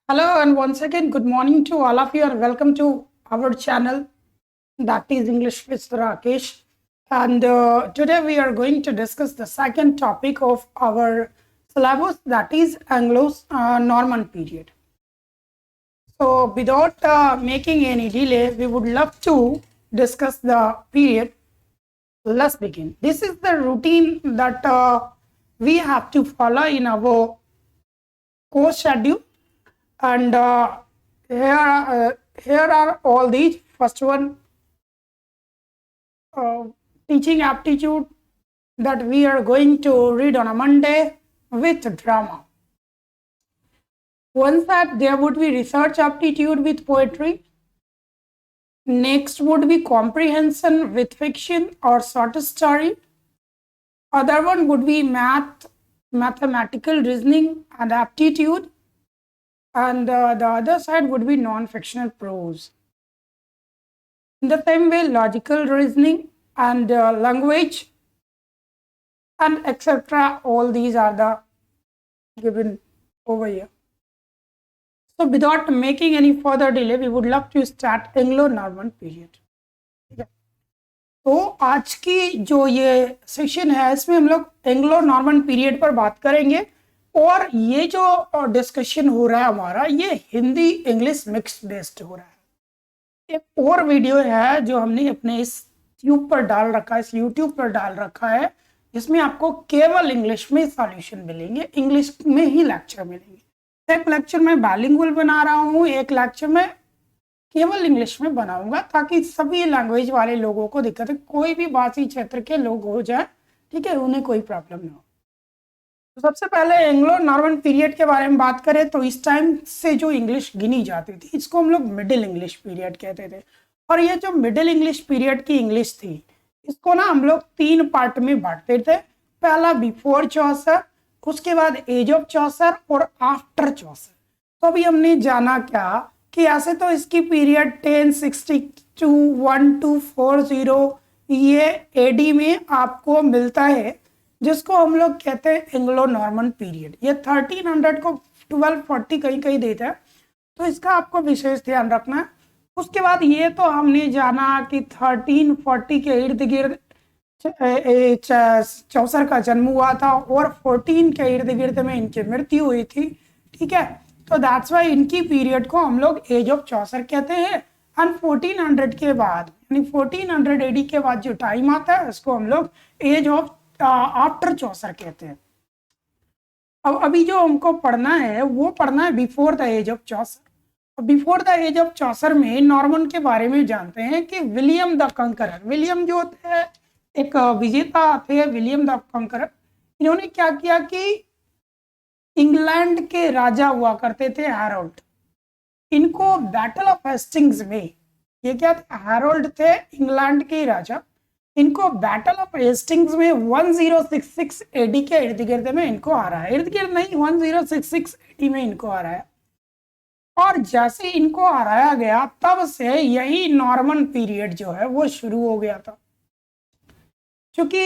Hello, and once again, good morning to all of you, and welcome to our channel, that is English with Rakesh. And today we are going to discuss the second topic of our syllabus, that is Anglo-Norman period. So, without making any delay, we would love to discuss the period. Let's begin. This is the routine that we have to follow in our course schedule, and here are all these. First one, uh, teaching aptitude, that we are going to read on a Monday with drama. Once that, there would be research aptitude with poetry. Next would be comprehension with fiction or short story. Other one would be mathematical reasoning and aptitude. And the other side would be non-fictional prose. In the same way, logical reasoning and language and etc. All these are the given over here. So without making any further delay, we would love to start Anglo-Norman period. तो आज की जो ये section है, इसमें हम लोग Anglo Norman period पर बात करेंगे। और ये जो डिस्कशन हो रहा है हमारा, ये हिंदी इंग्लिश मिक्स बेस्ड हो रहा है। एक और वीडियो है जो हमने अपने इस ट्यूब पर डाल रखा है, इस यूट्यूब पर डाल रखा है, जिसमें आपको केवल इंग्लिश में सॉल्यूशन मिलेंगे, इंग्लिश में ही लेक्चर मिलेंगे। एक लेक्चर में बाइलिंगुअल बना रहा हूँ, एक लेक्चर में केवल इंग्लिश में बनाऊंगा, ताकि सभी लैंग्वेज वाले लोगों को दिक्कत है, कोई भी भाषी क्षेत्र के लोग हो जाए, ठीक है, उन्हें कोई प्रॉब्लम ना हो। तो सबसे पहले एंग्लो नॉर्मन पीरियड के बारे में बात करें तो इस टाइम से जो इंग्लिश गिनी जाती थी, इसको हम लोग मिडिल इंग्लिश पीरियड कहते थे। और ये जो मिडिल इंग्लिश पीरियड की इंग्लिश थी, इसको ना हम लोग 3 पार्ट में बांटते थे। पहला बिफोर चौसर, उसके बाद एज ऑफ चौसर और आफ्टर चौसर। तो अभी हमने जाना क्या कि ऐसे तो इसकी पीरियड 1062 1240 ये एडी में आपको मिलता है, जिसको हम लोग कहते हैं एंग्लो नॉर्मन पीरियड। ये 1300 को 1240 कहीं कहीं देता है, तो इसका आपको विशेष ध्यान रखना है। उसके बाद ये तो हमने जाना कि 1340 के इर्द गिर्द चौसर का जन्म हुआ था और 14 के इर्द गिर्द में इनकी मृत्यु हुई थी, ठीक है। तो दैट्स वाई इनकी पीरियड को हम लोग एज ऑफ चौसर कहते हैं। एंड 1400 के बाद, यानी 1400 एडी के बाद जो टाइम आता है, उसको हम लोग एज ऑफ आफ्टर चौसर कहते हैं। अब अभी जो हमको पढ़ना है वो पढ़ना है before the age of Chaucer. Before the age of Chaucer में नॉर्मन के बारे में जानते हैं कि विलियम द कंकरर, विलियम जो थे एक विजेता थे, विलियम द कंकरर, इन्होंने क्या किया कि इंग्लैंड के राजा हुआ करते थे हैरोल्ड, इनको बैटल ऑफ हेस्टिंग्स में, ये क्या थे, हैरोल्ड थे इंग्लैंड के राजा, इनको बैटल ऑफ हेस्टिंग्स में 1066 एडी के इर्द गिर्द में इनको आ रहा है, इर्द गिर्द नहीं 1066 एडी में इनको आ रहा है। और जैसे इनको हराया गया, तब से यही नॉर्मन पीरियड जो है वो शुरू हो गया था। क्योंकि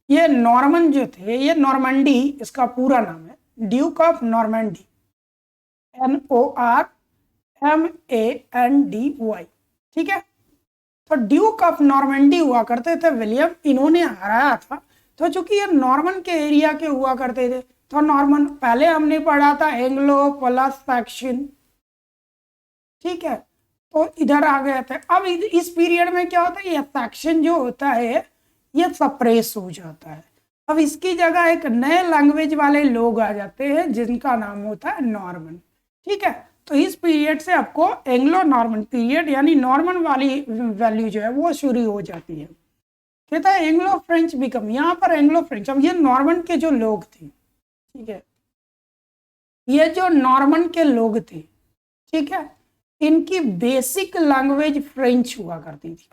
ये नॉर्मन जो थे, ये नॉर्मंडी इसका पूरा नाम है, ड्यूक ऑफ नॉर्मंडी, NORMANDY, ठीक है। तो ड्यूक ऑफ नॉर्मंडी हुआ करते थे विलियम, इन्होंने हराया था। तो चूंकि ये नॉर्मन के एरिया के हुआ करते थे, तो नॉर्मन पहले हमने पढ़ा था एंग्लो प्लस सैक्सन, ठीक है, तो इधर आ गए थे। अब इस पीरियड में क्या होता है, ये सैक्सन जो होता है ये सप्रेस हो जाता है। अब इसकी जगह एक नए लैंग्वेज वाले लोग आ जाते हैं, जिनका नाम होता है नॉर्मन, ठीक है। तो इस पीरियड से आपको एंग्लो नॉर्मन पीरियड यानी नॉर्मन वाली वैल्यू जो है वो शुरू हो जाती है। कहता है एंग्लो फ्रेंच बिकम, यहाँ पर एंग्लो फ्रेंच, अब ये नॉर्मन के जो लोग थे, ठीक है, ये जो नॉर्मन के लोग थे, ठीक है, इनकी बेसिक लैंग्वेज फ्रेंच हुआ करती थी,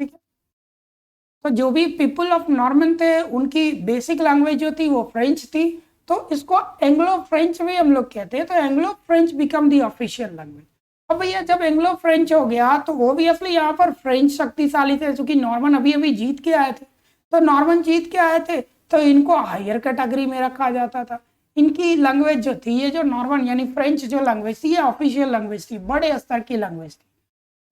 ठीक है। तो जो भी पीपल ऑफ नॉर्मन थे, उनकी बेसिक लैंग्वेज जो थी वो फ्रेंच थी, तो इसको एंग्लो फ्रेंच भी हम लोग कहते हैं। तो Anglo French become the official language. अब भैया जब एंग्लो फ्रेंच हो गया, तो ऑब्वियसली यहाँ पर फ्रेंच शक्तिशाली थे, क्योंकि नॉर्मन अभी अभी जीत के आए थे। तो नॉर्मन जीत के आए थे, तो इनको हायर कैटेगरी में रखा जाता था। इनकी लैंग्वेज जो थी, ये जो नॉर्मन यानी फ्रेंच जो लैंग्वेज थी, ये ऑफिशियल लैंग्वेज थी, बड़े स्तर की लैंग्वेज थी।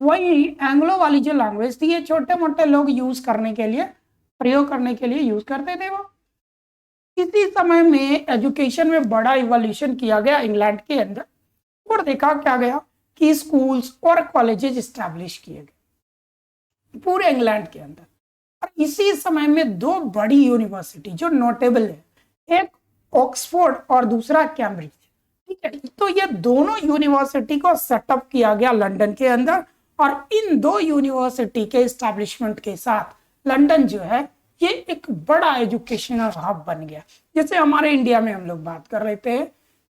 वही एंग्लो वाली जो लैंग्वेज थी, ये छोटे मोटे लोग यूज करने के लिए, प्रयोग करने के लिए यूज करते थे वो। इसी समय में एजुकेशन में बड़ा इवोल्यूशन किया गया इंग्लैंड के अंदर, और देखा क्या गया कि स्कूल्स और कॉलेजेस स्टैब्लिश किए गए पूरे इंग्लैंड के अंदर। और इसी समय में दो बड़ी यूनिवर्सिटी जो नोटेबल है, एक ऑक्सफोर्ड और दूसरा कैम्ब्रिज, ठीक है। तो ये दोनों यूनिवर्सिटी को सेटअप किया गया लंदन के अंदर, और इन दो यूनिवर्सिटी के एस्टैब्लिशमेंट के साथ लंदन जो है ये एक बड़ा एजुकेशनल हब बन गया। जैसे हमारे इंडिया में हम लोग बात कर रहे थे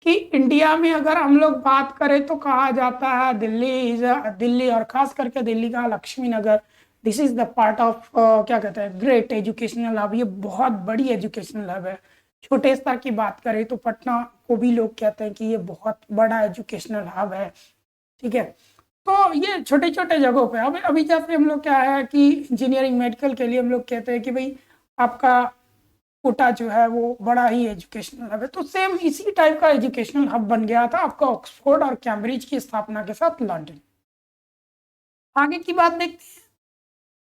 कि इंडिया में अगर हम लोग बात करें तो कहा जाता है दिल्ली और खास करके दिल्ली का Laxmi Nagar, this is the part of क्या कहते हैं, ग्रेट एजुकेशनल हब। ये बहुत बड़ी एजुकेशनल हब है। छोटे स्तर की बात करें तो पटना को भी लोग कहते हैं कि ये बहुत बड़ा एजुकेशनल हब है, ठीक है। तो ये छोटे छोटे जगहों पे अभी जैसे हम लोग क्या है कि इंजीनियरिंग मेडिकल के लिए हम लोग कहते हैं कि भाई आपका कोटा जो है वो बड़ा ही एजुकेशनल हब है। तो सेम इसी टाइप का एजुकेशनल हब बन गया था आपका ऑक्सफोर्ड और कैम्ब्रिज की स्थापना के साथ लंदन। आगे की बात देखते हैं।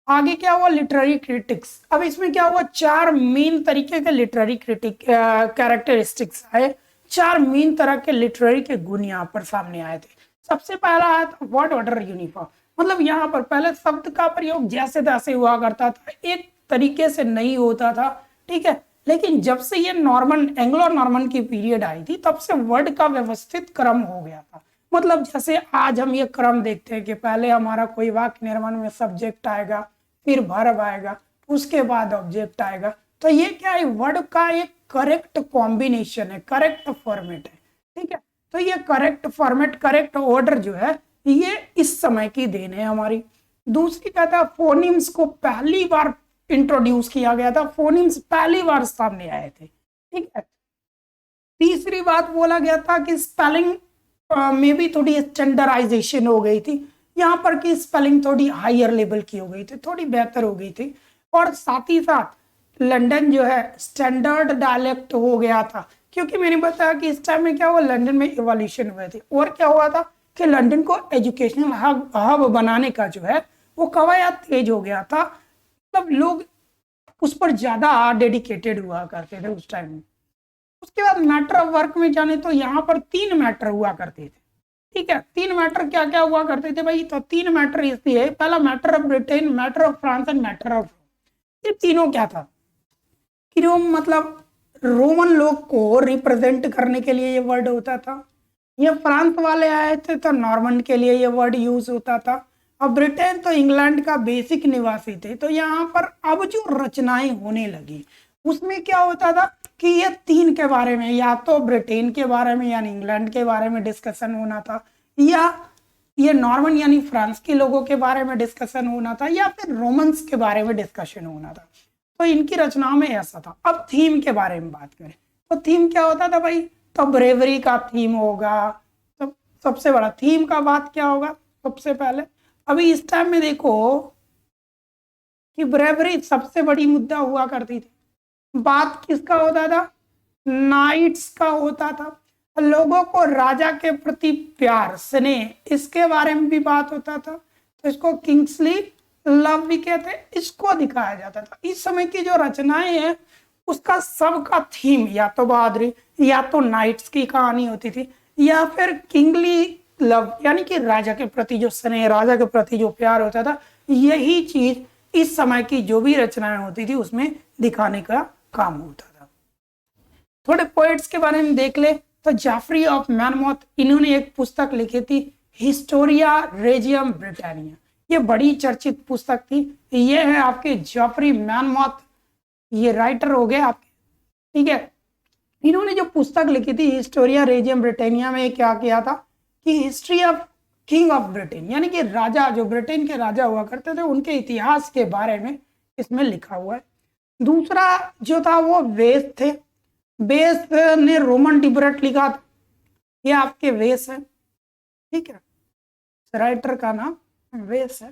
आगे क्या हुआ, लिटरेरी क्रिटिक्स। अब इसमें क्या हुआ, चार मेन तरीके के लिटरेरी क्रिटिक कैरेक्टरिस्टिक्स आए, चार मेन तरह के लिटरेरी के गुण यहाँ पर सामने आए थे। सबसे पहला आया था वर्ड ऑर्डर यूनिफॉर्म, मतलब यहाँ पर पहले शब्द का प्रयोग जैसे तैसे हुआ करता था, एक तरीके से नहीं होता था, ठीक है। लेकिन जब से ये नॉर्मन एंग्लो नॉर्मन की पीरियड आई थी, तब से वर्ड का व्यवस्थित क्रम हो गया था। मतलब जैसे आज हम ये क्रम देखते हैं कि पहले हमारा कोई वाक्य निर्माण में सब्जेक्ट आएगा, फिर वर्ब आएगा, उसके बाद ऑब्जेक्ट आएगा। तो ये क्या है, वर्ड का एक करेक्ट कॉम्बिनेशन है, करेक्ट फॉर्मेट है, ठीक है। तो ये करेक्ट फॉर्मेट, करेक्ट ऑर्डर जो है ये इस समय की देन है हमारी। दूसरी कहता है फोनिम्स को पहली बार इंट्रोड्यूस किया गया था, फोनिम्स पहली बार सामने आए थे, ठीक है। तीसरी बात बोला गया था कि स्पेलिंग में भी थोड़ी स्टैंडर्डाइजेशन हो गई थी, यहाँ पर की स्पेलिंग थोड़ी हायर लेवल की हो गई थी, थोड़ी बेहतर हो गई थी। और साथ ही साथ लंदन जो है स्टैंडर्ड डायलेक्ट हो गया था, क्योंकि मैंने बताया कि इस टाइम में क्या हुआ, लंदन में इवोल्यूशन हुए थे। और क्या हुआ था कि लंदन को एजुकेशनल हब बनाने का जो है वो कवायद तेज हो गया था, मतलब लोग उस पर ज्यादा डेडिकेटेड हुआ करते थे उस टाइम में। उसके बाद मैटर ऑफ वर्क में जाने तो यहाँ पर 3 मैटर हुआ करते थे, ठीक है। 3 मैटर क्या क्या हुआ करते थे भाई, तो 3 मैटर इसलिए, पहला matter of Britain, matter of France and matter of, ये तीनों क्या था कि मतलब रोमन लोग को रिप्रेजेंट करने के लिए ये वर्ड होता था। ये फ्रांस वाले आए थे तो नॉर्मन के लिए ये वर्ड यूज होता था। अब ब्रिटेन तो इंग्लैंड का बेसिक निवासी थे, तो यहाँ पर अब जो रचनाएं होने लगी उसमें क्या होता था कि ये 3 के बारे में, या तो ब्रिटेन के बारे में यानी इंग्लैंड के बारे में डिस्कशन होना था, या ये नॉर्मन यानी फ्रांस के लोगों के बारे में डिस्कशन होना था, या फिर रोमन्स के बारे में डिस्कशन होना था। तो इनकी रचनाओं में ऐसा था। अब थीम के बारे में बात करें तो थीम क्या होता था भाई, तो ब्रेवरी का थीम होगा। तो सबसे बड़ा थीम का बात क्या होगा, सबसे पहले अभी इस टाइम में देखो कि ब्रेवरी सबसे बड़ी मुद्दा हुआ करती थी। बात किसका होता था, नाइट्स का होता था। लोगों को राजा के प्रति प्यार, स्नेह, इसके बारे में भी बात होता था। तो इसको किंग्सली लव भी कहते हैं, इसको दिखाया जाता था। इस समय की जो रचनाएं हैं उसका सबका थीम या तो बहादुरी, या तो नाइट्स की कहानी होती थी, या फिर किंगली लव यानी कि राजा के प्रति जो स्नेह, राजा के प्रति जो प्यार होता था, यही चीज इस समय की जो भी रचनाएं होती थी उसमें दिखाने का काम होता था। थोड़े पोएट्स के बारे में देख ले तो जाफरी ऑफ मैनमोथ, इन्होंने एक पुस्तक लिखी थी हिस्टोरिया रेजियम ब्रिटानिया, ये बड़ी चर्चित पुस्तक थी। ये है आपके जाफरी मैनमोथ, ये राइटर हो गए आपके, ठीक है। इन्होंने जो पुस्तक लिखी थी हिस्टोरिया रेजियम ब्रिटानिया में क्या किया था कि history of king of Britain यानी कि राजा, जो ब्रिटेन के राजा हुआ करते थे उनके इतिहास के बारे में इसमें लिखा हुआ है। दूसरा जो था वो वेस थे, वेस ने रोमन डिबरट लिखा था, ये आपके वेस है, ठीक है। राइटर का नाम वेस है।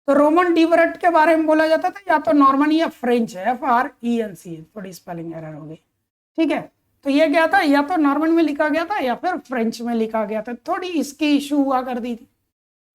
तो रोमन डिबरट के बारे में बोला जाता था, या तो नॉर्मन या फ्रेंच है, FRENC, थोड़ी स्पेलिंग एरर हो गई, ठीक है। तो ये क्या था, या तो नॉर्मन में लिखा गया था या फिर फ्रेंच में लिखा गया था, थोड़ी इसकी इशू हुआ कर दी थी।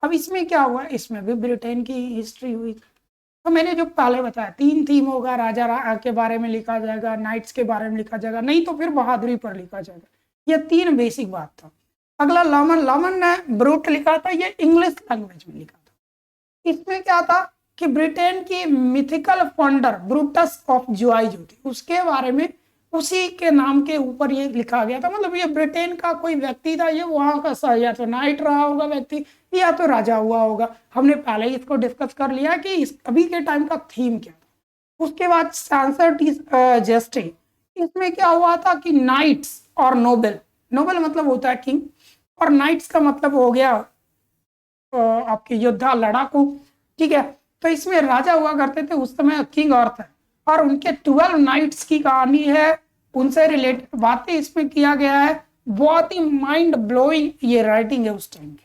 अब इसमें क्या हुआ, इसमें भी ब्रिटेन की हिस्ट्री हुई। तो मैंने जो पहले बताया 3 थीम होगा, के बारे में लिखा जाएगा, नाइट्स के बारे में लिखा जाएगा, नहीं तो फिर बहादुरी पर लिखा जाएगा। ये 3 बेसिक बात था। अगला लॉमन ने ब्रूट लिखा था, ये इंग्लिश लैंग्वेज में लिखा था। इसमें क्या था कि ब्रिटेन की मिथिकल फाउंडर ब्रूटस ऑफ जुआई जो थी उसके बारे में, उसी के नाम के ऊपर ये लिखा गया था। मतलब ये ब्रिटेन का कोई व्यक्ति था, ये वहां का या तो नाइट रहा होगा व्यक्ति या तो राजा हुआ होगा। हमने पहले ही इसको डिस्कस कर लिया कि इस अभी के टाइम का थीम क्या था। उसके बाद सैंसर जेस्टे, इसमें क्या हुआ था कि नाइट्स और नोबेल, नोबेल मतलब होता है किंग, और नाइट्स का मतलब हो गया आपके योद्धा, लड़ाकू, ठीक है। तो इसमें राजा हुआ करते थे उस समय, किंग और थे, और उनके 12 नाइट्स की कहानी है, उनसे रिलेटेड बातें इसमें किया गया है। बहुत ही माइंड ब्लोइंग ये राइटिंग है उस टाइम की।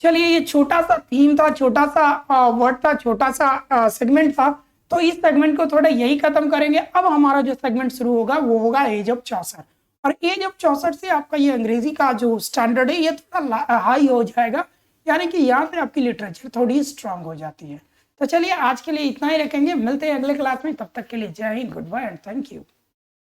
चलिए, ये छोटा सा थीम था, छोटा सा वर्ड था, छोटा सा सेगमेंट था। तो इस सेगमेंट को थोड़ा यही खत्म करेंगे। अब हमारा जो सेगमेंट शुरू होगा वो होगा एज ऑफ चौसठ, और एज ऑफ चौसठ से आपका ये अंग्रेजी का जो स्टैंडर्ड है ये थोड़ा हाई हो जाएगा, यानी कि यहाँ से आपकी लिटरेचर थोड़ी स्ट्रांग हो जाती है। तो चलिए आज के लिए इतना ही रखेंगे, मिलते हैं अगले क्लास में, तब तक के लिए Jai Hind, good bye and thank you.